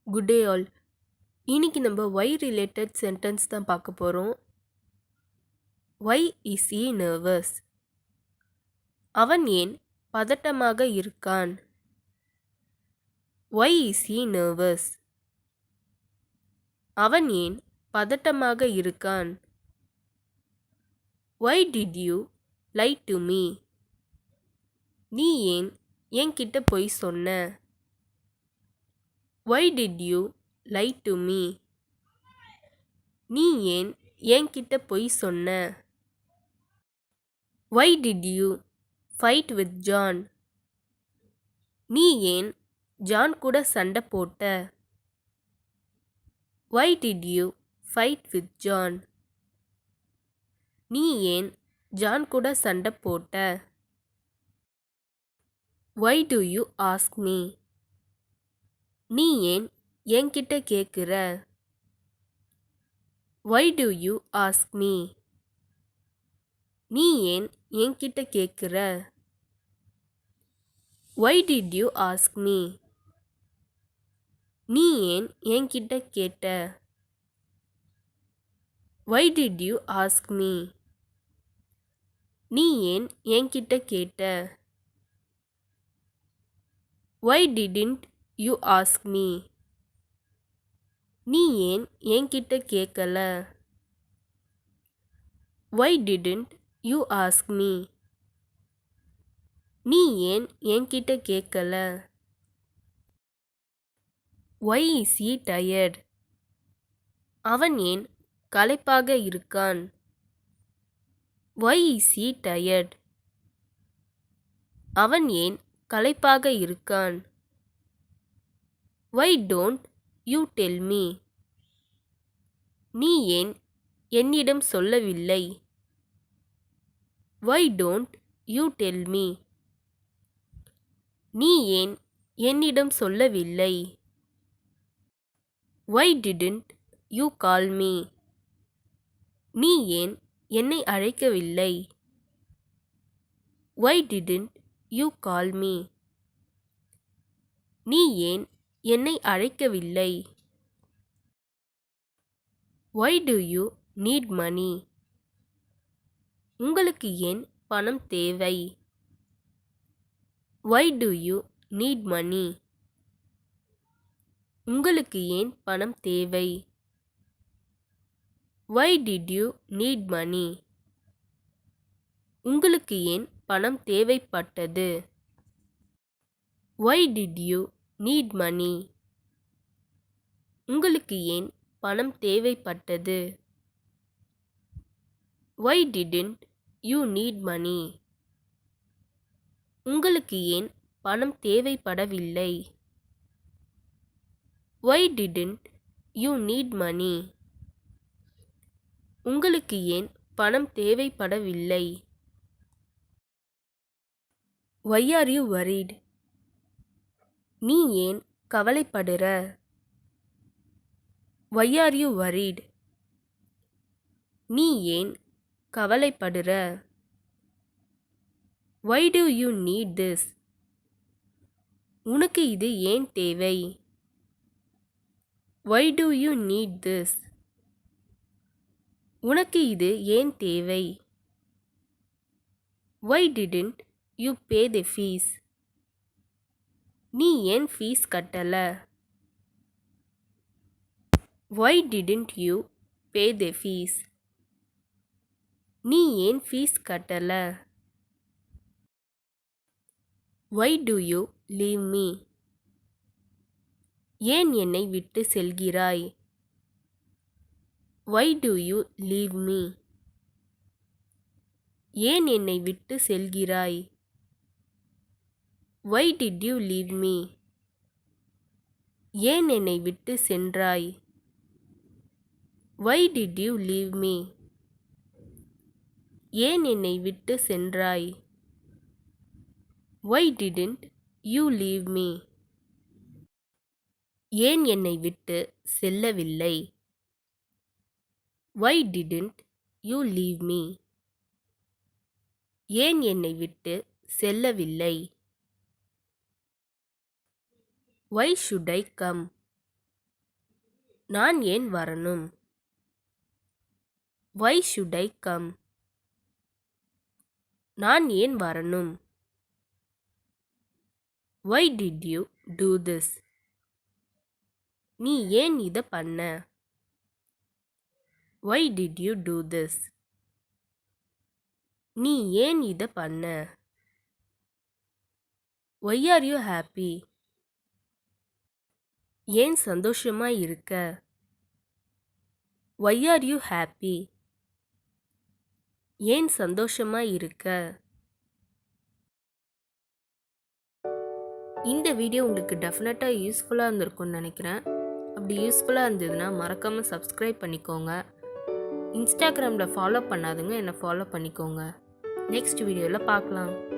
Good day all. இன்னைக்கு நம்ம Y related sentence தான் பார்க்க போகிறோம். Why is he nervous? அவன் ஏன் பதட்டமாக இருக்கான்? Why is he nervous? அவன் ஏன் பதட்டமாக இருக்கான்? Why did you lie to me? நீ ஏன் என்கிட்ட பொய் சொன்ன? Why did you lie to me? நீ ஏன் என்கிட்ட பொய் சொன்ன? Why did you fight with John? நீ ஏன் ஜான் கூட சண்டை போட்ட? Why did you fight with John? நீ ஏன் ஜான் கூட சண்டை போட்ட? Why do you ask me? நீ ஏன் என்கிட்ட கேட்குற? Why do you ask me? நீ ஏன் என்கிட்ட கேட்குற? Why did you ask me? நீ ஏன் என்கிட்ட கேட்ட? Why did you ask me? நீ ஏன் என்கிட்ட கேட்ட? Why didn't you ask me? நீ ஏன் என்கிட்ட கேட்கல? Why didn't you ask me? நீ ஏன் என்கிட்ட கேட்கல? Why is he tired? அவன் ஏன் களைப்பாக இருக்கான்? Why is he tired? அவன் ஏன் களைப்பாக இருக்கான்? Why don't you tell me? நீ ஏன் என்னிடம் சொல்லவில்லை? Why don't you tell me? நீ ஏன் என்னிடம் சொல்லவில்லை? Why didn't you call me? நீ ஏன் என்னை அழைக்கவில்லை? Why didn't you call me? நீ ஏன் என்னை அழைக்கவில்லை? Why do you need money? உங்களுக்கு ஏன் பணம் தேவை? Why do you need money? உங்களுக்கு ஏன் பணம் தேவை? Why did you need money? உங்களுக்கு ஏன் பணம் தேவைப்பட்டது? Why did you need money? உங்களுக்கு ஏன் பணம் தேவைப்பட்டது? Why didn't you need money? உங்களுக்கு ஏன் பணம் தேவைப்படவில்லை? Why didn't you need money? உங்களுக்கு ஏன் பணம் தேவைப்படவில்லை? Why are you worried? நீ ஏன் கவலைப்படுற? Why are you worried? நீ ஏன் கவலைப்படுற? Why do you need this? உனக்கு இது ஏன் தேவை? Why do you need this? உனக்கு இது ஏன் தேவை? Why didn't you pay the fees? நீ ஏன் ஃபீஸ் கட்டல? Why didn't you pay the fees? நீ ஏன் ஃபீஸ் கட்டல? Why do you leave me? ஏன் என்னை விட்டு செல்கிறாய்? Why do you leave me? ஏன் என்னை விட்டு செல்கிறாய்? Why did you leave me? ஏன் என்னை விட்டு சென்றாய்? Why did you leave me? ஏன் என்னை விட்டு சென்றாய்? Why didn't you leave me? ஏன் என்னை விட்டு செல்லவில்லை? Why didn't you leave me? ஏன் என்னை விட்டு செல்லவில்லை? Why should I come? நான் ஏன் வரணும்? Why should I come? நான் ஏன் வரணும்? Why did you do this? நீ ஏன் இத பண்ண? Why did you do this? நீ ஏன் இத பண்ண? Why are you happy? ஏன் சந்தோஷமா இருக்க? Why are you happy? ஏன் சந்தோஷமா இருக்க? இந்த வீடியோ உங்களுக்கு டெஃபினட்டாக யூஸ்ஃபுல்லாக இருந்திருக்கும்னு நினைக்கிறேன். அப்படி யூஸ்ஃபுல்லாக இருந்ததுன்னா மறக்காமல் சப்ஸ்கிரைப் பண்ணிக்கோங்க. இன்ஸ்டாகிராமில் ஃபாலோ பண்ணாதுங்க, என்னை ஃபாலோ பண்ணிக்கோங்க. நெக்ஸ்ட் வீடியோவில் பார்க்கலாம்.